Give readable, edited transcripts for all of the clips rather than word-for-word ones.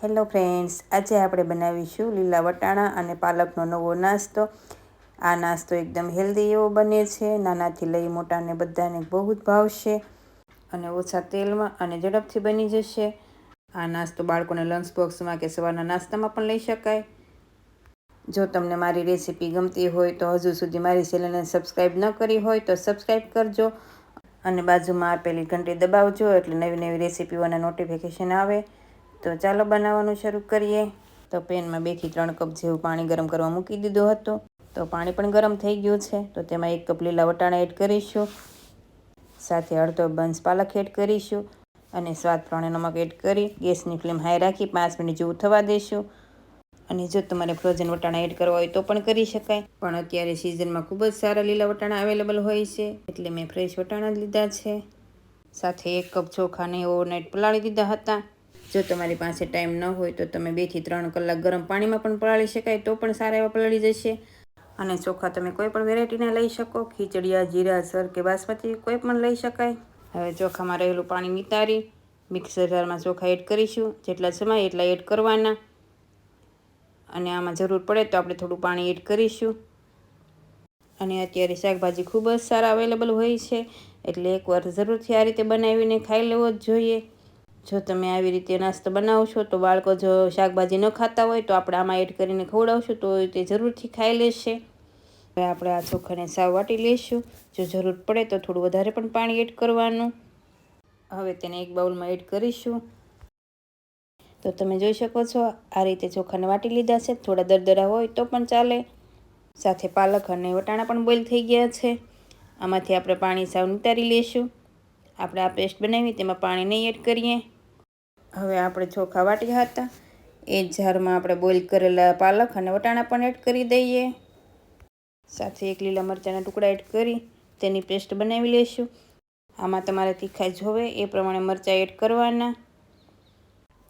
Hello friends, આજે આપણે બનાવીશું લીલા વટાણા અને પાલકનો નવો નાસ્તો. આ નાસ્તો એકદમ હેલ્ધી એવો બને છે. નાનાથી લઈ મોટાને બધાને બહુ જ ભાવશે અને ઓછા તેલમાં અને ઝડપથી બની જશે. આ નાસ્તો બાળકોને લંચ બોક્સમાં કે સવારના નાસ્તામાં પણ લઈ શકાય. જો તમને મારી રેસીપી ગમતી હોય તો હજુ સુધી મારી ચેનલને સબસ્ક્રાઈબ ન કરી હોય તો સબસ્ક્રાઈબ કરજો અને બાજુમાં આપેલી ઘંટી દબાવજો એટલે નવી નવી રેસીપીઓના નોટિફિકેશન આવે. તો ચાલો બનાવવાનું શરૂ કરીએ. તો પેનમાં 2 થી 3 કપ જેવું પાણી ગરમ કરવા મૂકી દીધું હતું. તો પાણી પણ ગરમ થઈ ગયું છે. તો તેમાં 1 કપ લીલા વટાણા એડ કરીશું, સાથે અડધો બંચ પાલક એડ કરીશું અને સ્વાદ પ્રમાણે નમક એડ કરી ગેસની ફ્લેમ હાઈ રાખી 5 મિનિટ જેવું થવા દઈશું. અને જો તમારે ફ્રોઝન વટાણા એડ કરવા હોય તો પણ કરી શકાય, પણ અત્યારે સિઝનમાં ખૂબ જ સારા લીલા વટાણા અવેલેબલ હોય છે એટલે મેં ફ્રેશ વટાણા જ લીધા છે. સાથે 1 કપ ચોખાને ઓવરનાઇટ પલાળી દીધા હતા. જો તમારી પાસે ટાઈમ ન હોય તો તમે 2 થી 3 કલાક ગરમ પાણીમાં પણ પલાળી શકાય, તો પણ સારા એવા પલળી જશે. અને ચોખા તમે કોઈ પણ વેરાયટીના લઈ શકો, ખીચડિયા, જીરાસર કે બાસમતી કોઈ પણ લઈ શકાય. હવે ચોખામાં રહેલું પાણી નિતારી મિક્સર જારમાં ચોખા એડ કરીશું. જેટલા સમાય એટલા એડ કરવાના અને આમાં જરૂર પડે તો આપણે થોડું પાણી એડ કરીશું. અને અત્યારે શાકભાજી ખૂબ જ સારા અવેલેબલ હોય છે એટલે એકવાર જરૂરથી આ રીતે બનાવીને ખાઈ લેવો જ જોઈએ. જો તમે આવી રીતે નાસ્તો બનાવશો તો બાળકો જો શાકભાજી ન ખાતા હોય તો આપણે આમાં એડ કરીને ખવડાવશું તો તે જરૂરથી ખાઈ લેશે. હવે આપણે આ ચોખાને સાવ વાટી લઈશું. જો જરૂર પડે તો થોડું વધારે પણ પાણી એડ કરવાનું. હવે તેને એક બાઉલમાં એડ કરીશું. તો તમે જોઈ શકો છો આ રીતે ચોખાને વાટી લીધા છે. થોડા દરદરા હોય તો પણ ચાલે. સાથે પાલક અને વટાણા પણ બોઇલ થઈ ગયા છે. આમાંથી આપણે પાણી સાવ નિતારી લઈશું. આપણે આ પેસ્ટ બનાવી તેમાં પાણી નહીં એડ કરીએ. હવે આપણે ચોખા વાટ્યા હતા એ જ જારમાં આપણે બોઇલ કરેલા પાલક અને વટાણા પણ એડ કરી દઈએ. સાથે 1 લીલા મરચાંના ટુકડા એડ કરી તેની પેસ્ટ બનાવી લઈશું. આમાં તમારે તીખાઈ જોવે એ પ્રમાણે મરચાં એડ કરવાના.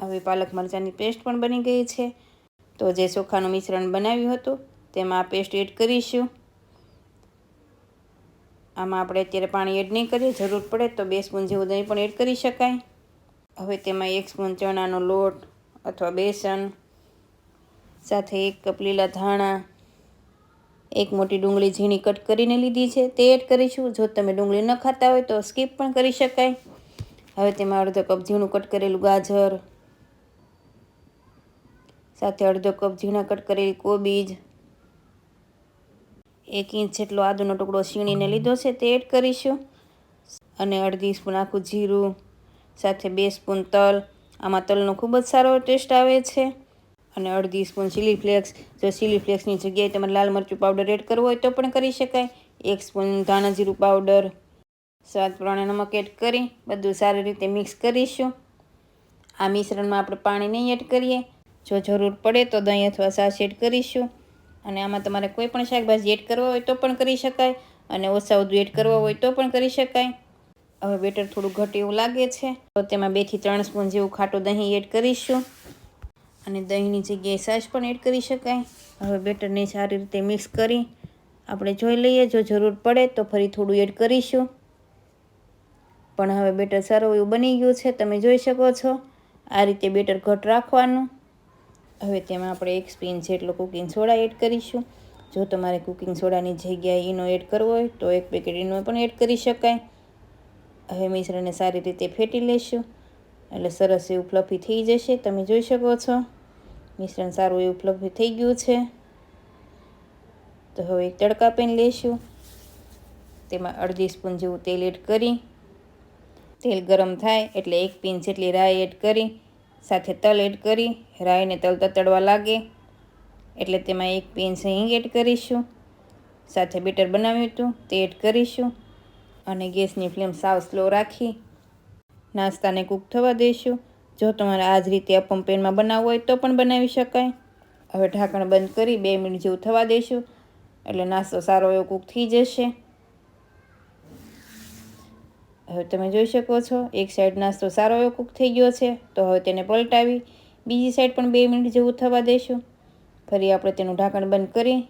હવે પાલક મરચાંની પેસ્ટ પણ બની ગઈ છે. તો જે ચોખાનું મિશ્રણ બનાવ્યું હતું તેમાં આ પેસ્ટ એડ કરીશું. આમાં આપણે અત્યારે પાણી એડ નહીં કરીએ, જરૂર પડે તો 2 સ્પૂન જેવું દહીં પણ એડ કરી શકાય. હવે તેમાં 1 સ્પૂન ચણાનો લોટ અથવા બેસન, સાથે 1 કપ લીલા ધાણા, 1 મોટી ડુંગળી ઝીણી કટ કરીને લીધી છે તે એડ કરીશું. જો તમે ડુંગળી ન ખાતા હોય તો સ્કીપ પણ કરી શકાય. હવે તેમાં અડધો કપ ઝીણું કટ કરેલું ગાજર, સાથે અડધો કપ ઝીણા કટ કરેલી કોબીજ, 1 ઇંચ જેટલો આદુનો ટુકડો છીણીને લીધો છે તે એડ કરીશું અને અડધી સ્પૂન આખું જીરું, સાથે 2 સ્પૂન તલ. આમાં તલનો ખૂબ જ સારો ટેસ્ટ આવે છે. અને અડધી સ્પૂન ચીલી ફ્લેક્સ. જો ચીલી ફ્લેક્સની જગ્યાએ તમારે લાલ મરચું પાવડર એડ કરવો હોય તો પણ કરી શકાય. 1 સ્પૂન ધાણા જીરું પાવડર, સ્વાદ પ્રમાણે નમક એડ કરી બધું સારી રીતે મિક્સ કરીશું. આ મિશ્રણમાં આપણે પાણી નહીં એડ કરીએ. જો જરૂર પડે તો દહીં અથવા છાશ એડ કરીશું. અને આમાં તમારે કોઈ પણ શાકભાજી એડ કરવા હોય તો પણ કરી શકાય અને ઓછા વધુ એડ કરવા હોય તો પણ કરી શકાય. હવે બેટર થોડું ઘટ એવું લાગે છે તો તેમાં 2 થી 3 સ્પૂન જેવું ખાટું દહીં એડ કરીશું અને દહીંની જગ્યાએ છાશ પણ એડ કરી શકાય. હવે બેટરને સારી રીતે મિક્સ કરી આપણે જોઈ લઈએ. જો જરૂર પડે તો ફરી થોડું એડ કરીશું. પણ હવે બેટર સારું એવું બની ગયું છે, તમે જોઈ શકો છો. આ રીતે બેટર ઘટ રાખવાનું. હવે તેમાં આપણે 1 સ્પૂન જેટલો કુકિંગ સોડા એડ કરીશું. જો તમારે કુકિંગ સોડાની જગ્યાએ ઈનો એડ કરવો હોય તો 1 પેકેટ ઈનો પણ એડ કરી શકાય. હવે મિશ્રણને સારી રીતે ફેટી લઈશું એટલે સરસ એવું ફ્લફી થઈ જશે. તમે જોઈ શકો છો મિશ્રણ સારું એવું ફ્લફી થઈ ગયું છે. તો હવે એક તડકા પેન લઈશું. તેમાં અડધી સ્પૂન જેવું તેલ એડ કરી તેલ ગરમ થાય એટલે 1 પિંચ જેટલી રાઈ એડ કરી સાથે તલ એડ કરી રાઈને તલ તતડવા લાગે એટલે તેમાં 1 પિંચ હિંગ એડ કરીશું. સાથે બેટર બનાવ્યું હતું તે એડ કરીશું અને ગેસની ફ્લેમ સાવ સ્લો રાખી નાસ્તાને કૂક થવા દઈશું. જો તમારે આ જ રીતે અપમ પેનમાં બનાવવું હોય તો પણ બનાવી શકાય. હવે ઢાંકણ બંધ કરી 2 મિનિટ જેવું થવા દઈશું એટલે નાસ્તો સારો એવો કૂક થઈ જશે. હવે તમે જોઈ શકો છો એક સાઈડ નાસ્તો સારો એવો કૂક થઈ ગયો છે. તો હવે તેને પલટાવી બીજી સાઈડ પણ 2 મિનિટ જેવું થવા દઈશું. ફરી આપણે તેનું ઢાંકણ બંધ કરી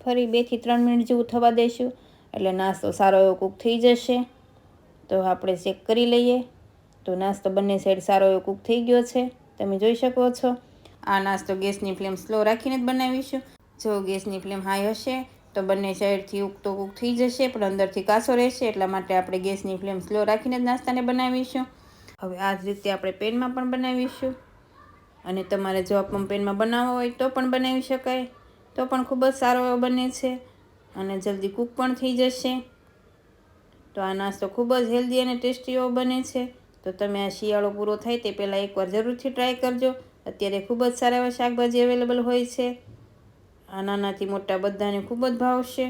ફરી 2 થી 3 મિનિટ જેવું થવા દઈશું એટલે નાસ્તો સારો એવો કૂક થઈ જશે. તો આપણે ચેક કરી લઈએ. તો નાસ્તો બંને સાઈડ સારો એવો કૂક થઈ ગયો છે. તમે જોઈ શકો છો. આ નાસ્તો ગેસની ફ્લેમ સ્લો રાખીને જ બનાવીશું. જો ગેસની ફ્લેમ હાઈ હશે તો બંને સાઈડથી ઉકતો કૂક થઈ જશે, પણ અંદરથી કાચો રહેશે. એટલા માટે આપણે ગેસની ફ્લેમ સ્લો રાખીને જ નાસ્તાને બનાવીશું. હવે આ જ રીતે આપણે પેનમાં પણ બનાવીશું. અને તમારે જો અપમ પેનમાં બનાવવો હોય તો પણ બનાવી શકાય, તો પણ ખૂબ જ સારો એવો બને છે અને જલ્દી કૂક પણ થઈ જશે. તો આ નાસ્તો ખૂબ જ હેલ્ધી અને ટેસ્ટી એવો બને છે. તો તમે આ શિયાળો પૂરો થાય તે પહેલાં એકવાર જરૂરથી ટ્રાય કરજો. અત્યારે ખૂબ જ સારા એવા શાકભાજી અવેલેબલ હોય છે. આ નાનાથી મોટા બધાને ખૂબ જ ભાવશે.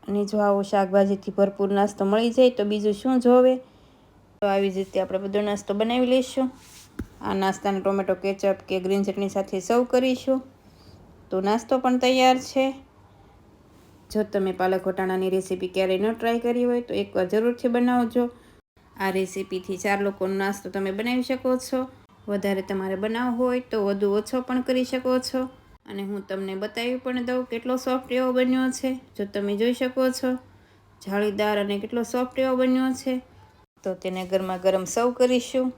અને જો આવો શાકભાજીથી ભરપૂર નાસ્તો મળી જાય તો બીજું શું જોવે. તો આવી જ રીતે આપણે બધો નાસ્તો બનાવી લઈશું. આ નાસ્તાને ટોમેટો કેચઅપ કે ગ્રીન ચટણી સાથે સર્વ કરીશું. તો નાસ્તો પણ તૈયાર છે. જો તમે પાલક વટાણાની રેસીપી ક્યારેય ન ટ્રાય કરી હોય તો એકવાર જરૂરથી બનાવજો. આ રેસીપીથી 4 લોકોનો નાસ્તો તમે બનાવી શકો છો. વધારે તમારે બનાવવો હોય તો વધુ ઓછો પણ કરી શકો છો. અને હું તમને બતાવી પણ દઉં કેટલો સોફ્ટ એવો બન્યો છે. જો તમે જોઈ શકો છો, જાળીદાર અને કેટલો સોફ્ટ એવો બન્યો છે. તો તેને ગરમા ગરમ સર્વ કરીશું.